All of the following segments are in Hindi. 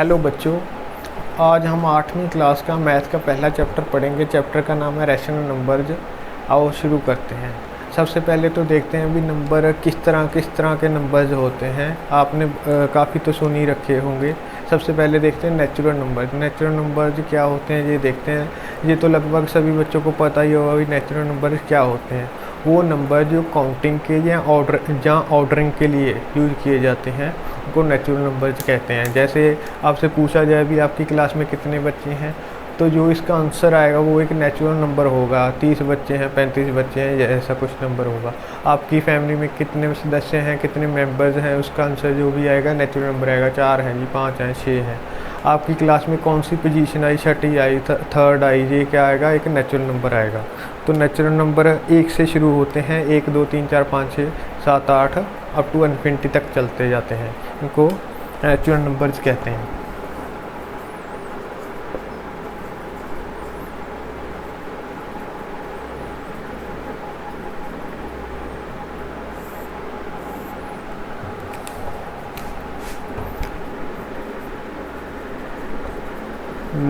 हेलो बच्चों, आज हम 8वीं क्लास का मैथ का पहला चैप्टर पढ़ेंगे। चैप्टर का नाम है रैशनल नंबर्स। आओ शुरू करते हैं। सबसे पहले तो देखते हैं भी नंबर किस तरह के नंबर्स होते हैं। आपने काफ़ी तो सुन ही रखे होंगे। सबसे पहले देखते हैं नेचुरल नंबर्स। नेचुरल नंबर्स क्या होते हैं ये देखते हैं। ये तो लगभग सभी बच्चों को पता ही होगा कि नेचुरल नंबर्स क्या होते हैं। वो नंबर जो काउंटिंग के या ऑर्डरिंग के लिए यूज़ किए जाते हैं उनको नेचुरल नंबर्स कहते हैं। जैसे आपसे पूछा जाए भी आपकी क्लास में कितने बच्चे हैं, तो जो इसका आंसर आएगा वो एक नेचुरल नंबर होगा। 30 बच्चे हैं, 35 बच्चे हैं, ऐसा कुछ नंबर होगा। आपकी फैमिली में कितने सदस्य हैं, कितने मेंबर्स हैं, उसका आंसर जो भी आएगा नेचुरल नंबर आएगा। 4 हैं जी, 5 हैं, 6 हैं। आपकी क्लास में कौन सी पोजीशन आई, छठी आई, थर्ड आई, ये क्या आएगा, एक नेचुरल नंबर आएगा। तो नेचुरल नंबर 1 से शुरू होते हैं। 1 2 3 4 5 6 7 8 अप टू इन्फिनिटी तक चलते जाते हैं। इनको नेचुरल नंबर्स कहते हैं।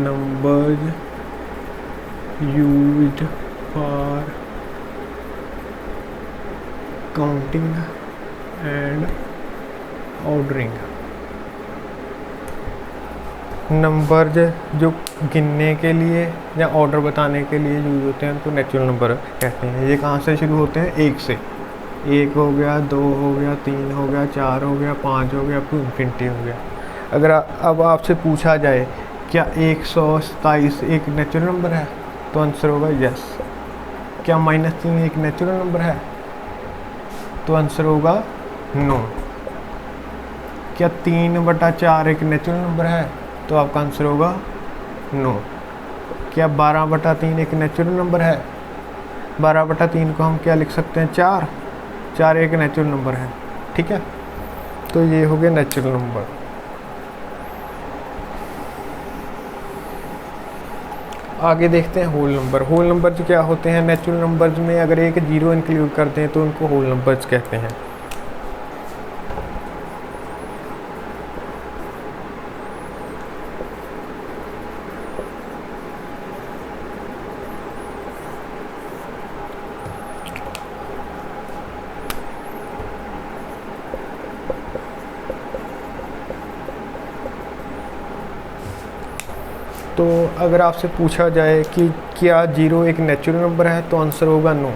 Numbers used for counting and ordering। Number जो गिनने के लिए या ऑर्डर बताने के लिए यूज होते हैं उनको नेचुरल नंबर कहते हैं। ये कहाँ से शुरू होते हैं? 1 से। 1 हो गया, 2 हो गया, 3 हो गया, 4 हो गया, 5 हो गया, अप टू इन्फिनिटी हो गया। अगर अब आपसे पूछा जाए क्या 127 एक नेचुरल नंबर है, तो आंसर होगा यस। क्या -3 एक नेचुरल नंबर है, तो आंसर होगा नो। क्या 3/4 एक नेचुरल नंबर है, तो आपका आंसर होगा नो। क्या 12/3 एक नेचुरल नंबर है? 12/3 को हम क्या लिख सकते हैं? 4। 4 एक नेचुरल नंबर है। ठीक है, तो ये हो गया नेचुरल नंबर। आगे देखते हैं होल नंबर। होल नंबर्स क्या होते हैं? नेचुरल नंबर्स में अगर एक 0 इंक्लूड करते हैं तो उनको होल नंबर्स कहते हैं। तो अगर आपसे पूछा जाए कि क्या 0 एक नेचुरल नंबर है, तो आंसर होगा नो।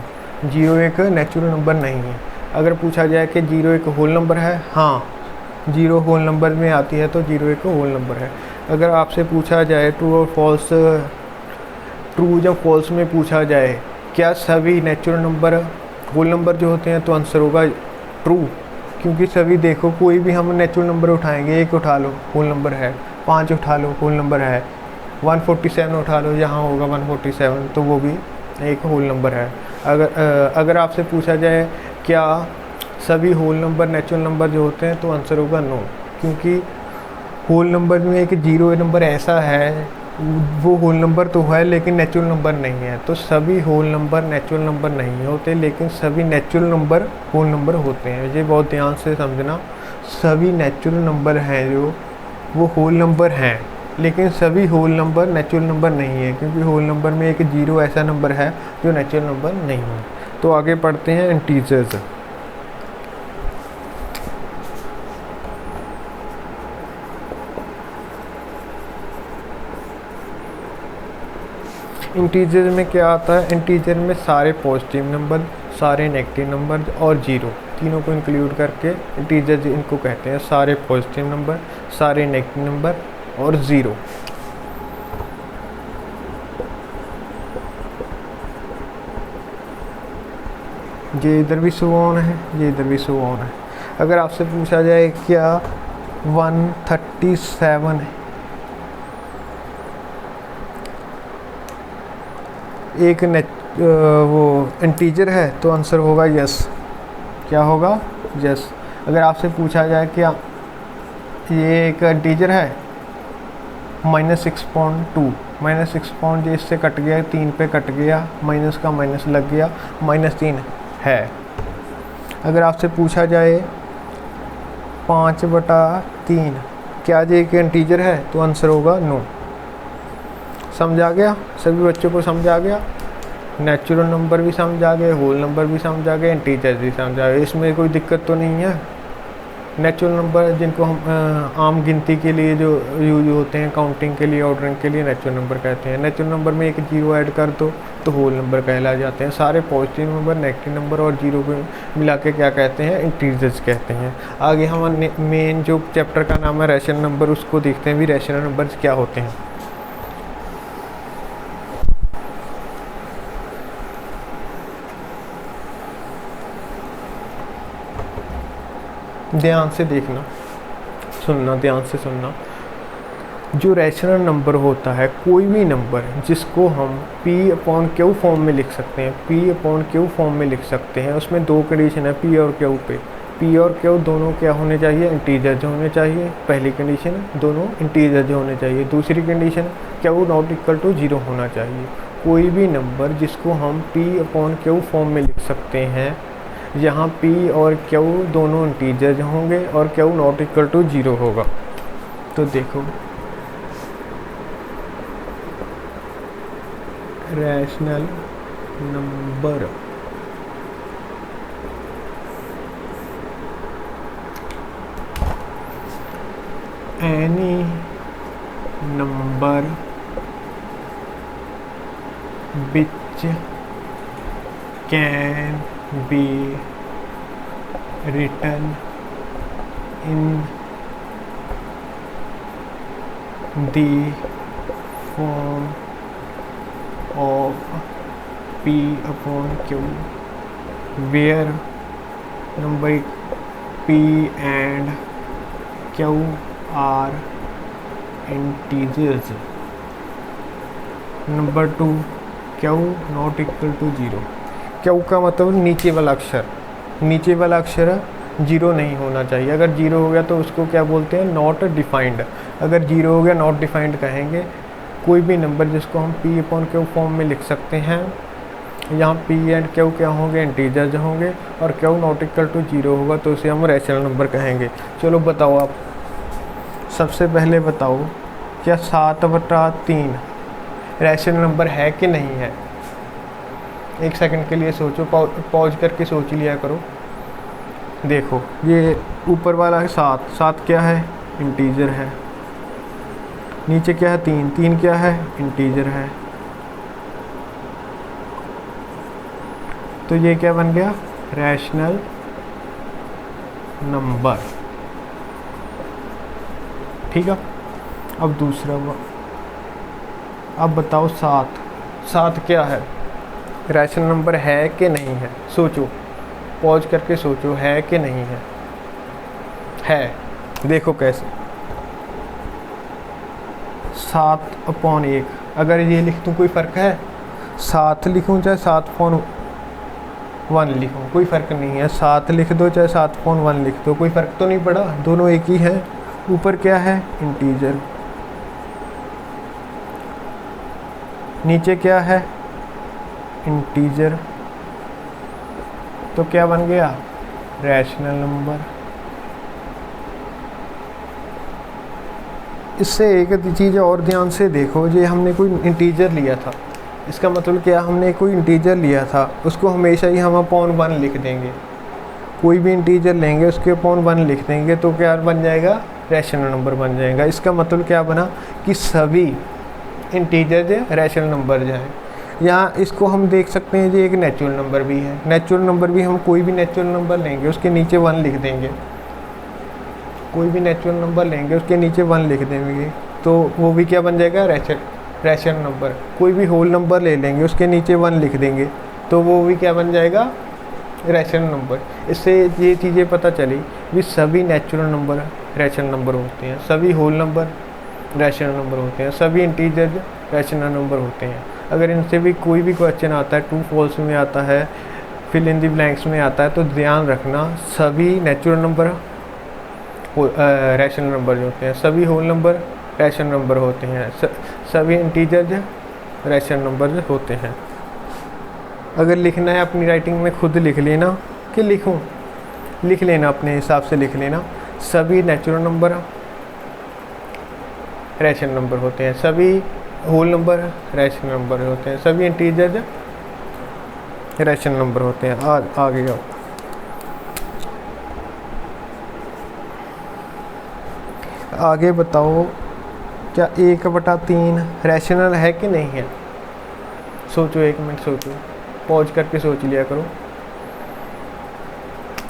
0 एक नेचुरल नंबर नहीं है। अगर पूछा जाए कि 0 एक होल नंबर है, हाँ 0 होल नंबर में आती है, तो 0 एक होल नंबर है। अगर आपसे पूछा जाए ट्रू और फॉल्स, ट्रू जब फॉल्स में पूछा जाए क्या सभी नेचुरल नंबर होल नंबर जो होते हैं, तो आंसर होगा ट्रू। क्योंकि सभी देखो, कोई भी हम नेचुरल नंबर उठाएंगे, 1 उठा लो होल नंबर है, 5 उठा लो होल नंबर है, 147 उठा लो, यहाँ होगा 147, तो वो भी एक होल नंबर है। अगर आपसे पूछा जाए क्या सभी होल नंबर नेचुरल नंबर जो होते हैं, तो आंसर होगा नो। क्योंकि होल नंबर में एक 0 नंबर ऐसा है, वो होल नंबर तो है लेकिन नेचुरल नंबर नहीं है। तो सभी होल नंबर नेचुरल नंबर नहीं होते, लेकिन सभी नेचुरल नंबर होल नंबर होते हैं। ये बहुत ध्यान से समझना। सभी नेचुरल नंबर हैं जो वो होल नंबर हैं, लेकिन सभी होल नंबर नेचुरल नंबर नहीं है। क्योंकि होल नंबर में एक 0 ऐसा नंबर है जो नेचुरल नंबर नहीं है। तो आगे पढ़ते हैं इंटीजर्स। इंटीजर में क्या आता है? इंटीजर में सारे पॉजिटिव नंबर, सारे नेगेटिव नंबर और 0 तीनों को इंक्लूड करके इंटीजर इनको कहते हैं। सारे पॉजिटिव नंबर, सारे नेगेटिव नंबर और 0। ये इधर भी शो ऑन है, ये इधर भी शो ऑन है। अगर आपसे पूछा जाए क्या 137 है एक वो इंटीजर है, तो आंसर होगा यस। क्या होगा? यस। अगर आपसे पूछा जाए क्या ये एक इंटीजर है, -6.2, -6 पॉइंट इससे कट गया, 3 पे कट गया, माइनस का माइनस लग गया, -3 है। अगर आपसे पूछा जाए 5/3 क्या जे एक इंटीजर है, तो आंसर होगा नो। समझ आ गया? सभी बच्चों को समझ आ गया? नेचुरल नंबर भी समझ आ गए, होल नंबर भी समझ आ गए, इंटीजर भी समझ आ गए, इसमें कोई दिक्कत तो नहीं है। नेचुरल नंबर जिनको हम आम गिनती के लिए जो यूज होते हैं, काउंटिंग के लिए, ऑर्डरिंग के लिए नेचुरल नंबर कहते हैं। नेचुरल नंबर में एक जीरो ऐड कर दो तो होल नंबर कहला जाते हैं। सारे पॉजिटिव नंबर, नेगेटिव नंबर और जीरो को मिला के क्या कहते हैं, इंटीजर्स कहते हैं। आगे हम मेन जो चैप्टर का नाम है रैशनल नंबर, उसको देखते हैं भी रैशनल नंबर्स क्या होते हैं। ध्यान से देखना, सुनना, ध्यान से सुनना। जो रैशनल नंबर होता है, कोई भी नंबर जिसको हम P/Q फॉर्म में लिख सकते हैं, P/Q फॉर्म में लिख सकते हैं, उसमें दो कंडीशन है P और Q पे। P और Q दोनों क्या होने चाहिए, इंटीजर जो होने चाहिए। पहली कंडीशन, दोनों इंटीजर जो होने चाहिए। दूसरी condition, Q not equal to 0 होना चाहिए। कोई भी नंबर जिसको हम P/Q फॉर्म में लिख सकते हैं, यहाँ P और Q दोनों इंटीजर होंगे और Q नॉट इक्वल टू 0 होगा। तो देखो, rational number any number which can be written in the form of P/Q, where number P and Q are integers. Number 2, Q not equal to 0। Q का मतलब नीचे वाला अक्षर, नीचे वाला अक्षर 0 नहीं होना चाहिए। अगर 0 हो गया तो उसको क्या बोलते हैं, नॉट डिफाइंड। अगर 0 हो गया नॉट डिफाइंड कहेंगे। कोई भी नंबर जिसको हम P/Q फॉर्म में लिख सकते हैं, यहाँ P एंड Q क्या होंगे, इंटीजर होंगे, और Q नॉट इक्वल टू 0 होगा तो उसे हम रैशनल नंबर कहेंगे। चलो बताओ आप, सबसे पहले बताओ, क्या 7/3 रैशनल नंबर है कि नहीं है? एक सेकंड के लिए सोचो, पॉज करके सोच लिया करो। देखो, ये ऊपर वाला है 7, 7 क्या है, इंटीजर है। नीचे क्या है, 3, 3 क्या है, इंटीजर है। तो ये क्या बन गया, रैशनल नंबर। ठीक है। अब दूसरा, अब बताओ 7, 7 क्या है, रैशनल नंबर है कि नहीं है? सोचो, पॉज करके सोचो, है कि नहीं है? है। देखो कैसे, 7/1। अगर ये लिख दूँ कोई फ़र्क है? 7 लिखूँ चाहे 7/1 लिखूँ, कोई फ़र्क नहीं है। 7 लिख दो चाहे 7/1 लिख दो, कोई फ़र्क तो नहीं पड़ा, दोनों एक ही है। ऊपर क्या है, इंटीजर, नीचे क्या है, इंटीजर। तो क्या बन गया, रैशनल नंबर। इससे एक चीज़ और ध्यान से देखो, ये हमने कोई इंटीजर लिया था, इसका मतलब क्या, हमने कोई इंटीजर लिया था, उसको हमेशा ही हम /1 लिख देंगे। कोई भी इंटीजर लेंगे उसके /1 लिख देंगे तो क्या बन जाएगा, रैशनल नंबर बन जाएगा। इसका मतलब क्या बना कि सभी इंटीजर जो रैशनल नंबर जो है। यहाँ इसको हम देख सकते हैं, ये एक नेचुरल नंबर भी है। नेचुरल नंबर भी हम कोई भी नेचुरल नंबर लेंगे उसके नीचे 1 लिख देंगे। कोई भी नेचुरल नंबर लेंगे उसके नीचे 1 लिख देंगे तो वो भी क्या बन जाएगा, रैशनल नंबर। कोई भी होल नंबर ले लेंगे उसके नीचे 1 लिख देंगे तो वो भी क्या बन जाएगा, रैशनल नंबर। इससे ये चीज़ें पता चली कि सभी नेचुरल नंबर रैशनल नंबर होते हैं, सभी होल नंबर रैशनल नंबर होते हैं, सभी इंटीजर रैशनल नंबर होते हैं। अगर इनसे भी कोई भी क्वेश्चन आता है, ट्रू फॉल्स में आता है, फिल इन द ब्लैंक्स में आता है, तो ध्यान रखना सभी नेचुरल नंबर रैशनल नंबर जो होते हैं, सभी होल नंबर रैशनल नंबर होते हैं, सभी इंटीजर रैशनल नंबर होते हैं। अगर लिखना है अपनी राइटिंग में खुद लिख लेना कि लिखूं, लिख लेना अपने हिसाब से लिख लेना। सभी नेचुरल नंबर रैशनल नंबर होते हैं, सभी होल नंबर रैशनल नंबर होते हैं, सभी इंटीजर रैशनल नंबर होते हैं। आगे आओ। आगे बताओ, क्या 1/3 रैशनल है कि नहीं है? सोचो, 1 मिनट सोचो, पॉज करके सोच लिया करो।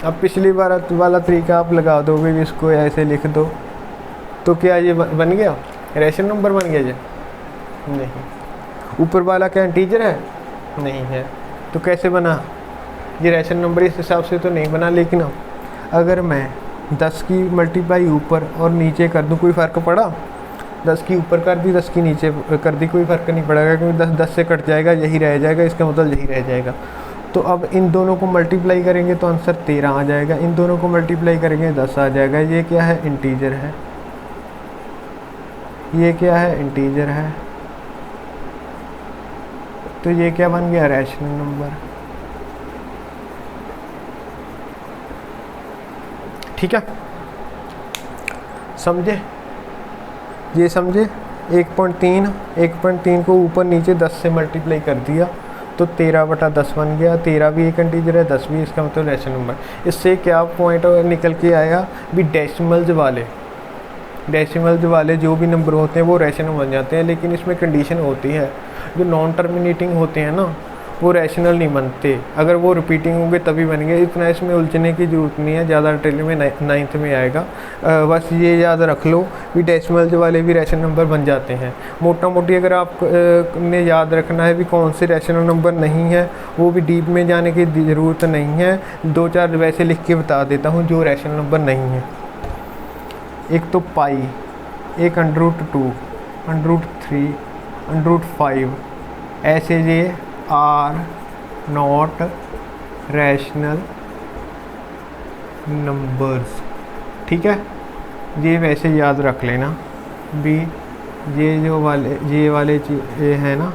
अब पिछली बार वाला तरीका आप लगा दोगे, इसको ऐसे लिख दो, तो क्या ये बन गया रैशनल नंबर बन गया ये? नहीं। ऊपर वाला क्या इंटीजर है? नहीं है। तो कैसे बना ये रैशनल नंबर? इस हिसाब से तो नहीं बना। लेकिन अब अगर मैं 10 की मल्टीप्लाई ऊपर और नीचे कर दूं, कोई फ़र्क पड़ा? 10 की ऊपर कर दी, 10 की नीचे कर दी, कोई फ़र्क नहीं पड़ेगा, क्योंकि 10 से कट जाएगा, यही रह जाएगा, इसका मतलब यही रह जाएगा। तो अब इन दोनों को मल्टीप्लाई करेंगे तो आंसर 13 आ जाएगा, इन दोनों को मल्टीप्लाई करेंगे 10 आ जाएगा। ये क्या है? इंटीजर है। ये क्या है? इंटीजर है। तो ये क्या बन गया? Rational number. ठीक है, समझे? ये समझे? 1.3 को ऊपर नीचे 10 से मल्टीप्लाई कर दिया तो 13/10 बन गया। 13 भी एक इंटीजर है, 10 भी, इसका मतलब रैशनल नंबर। इससे क्या पॉइंट निकल के आया भी? डेसिमल्स वाले जो भी नंबर होते हैं वो रैशनल बन जाते हैं। लेकिन इसमें कंडीशन होती है, जो नॉन टर्मिनेटिंग होते हैं ना, वो रैशनल नहीं बनते, अगर वो रिपीटिंग होंगे तभी बनेंगे। इतना इसमें उलझने की ज़रूरत नहीं है, ज़्यादा डिटेल में 9th में आएगा। बस ये याद रख लो कि डेसिमल्स वाले भी रैशनल नंबर बन जाते हैं। मोटा मोटी अगर आप ने याद रखना है भी कौन से रैशनल नंबर नहीं है, वो भी डीप में जाने की ज़रूरत नहीं है। 2-4 वैसे लिख के बता देता हूँ जो रैशनल नंबर नहीं है। एक तो पाई, एक √2, √3, √5, ऐसे ये आर नॉट रैशनल नंबर्स। ठीक है, ये वैसे याद रख लेना भी। ये वाले चीज़ है ना,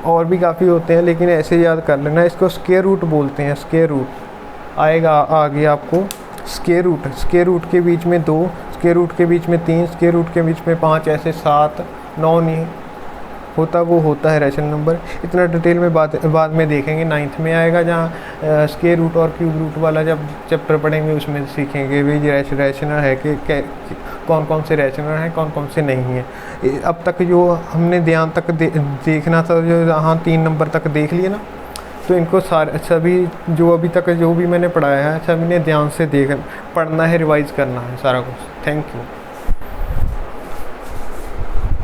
और भी काफ़ी होते हैं, लेकिन ऐसे याद कर लेना। इसको स्क्वायर रूट बोलते हैं। स्क्वायर रूट आएगा आगे आपको। स्क्वायर रूट के बीच में 2, स्क्वायर रूट के बीच में 3, स्क्वायर रूट के बीच में 5, ऐसे 7, 9 नहीं होता, वो होता है रैशनल नंबर। इतना डिटेल में बाद में देखेंगे, 9th में आएगा, जहाँ स्क्वायर रूट और क्यूब रूट वाला जब चैप्टर पढ़ेंगे उसमें सीखेंगे भी रैशनल है कि कौन कौन से रैशनल हैं, कौन कौन से नहीं हैं। अब तक जो हमने ध्यान तक देखना था, जो हाँ 3 नंबर तक देख लिए ना, तो इनको सभी जो अभी तक जो भी मैंने पढ़ाया है, सभी ने ध्यान से पढ़ना है, रिवाइज़ करना है सारा कुछ। Thank you.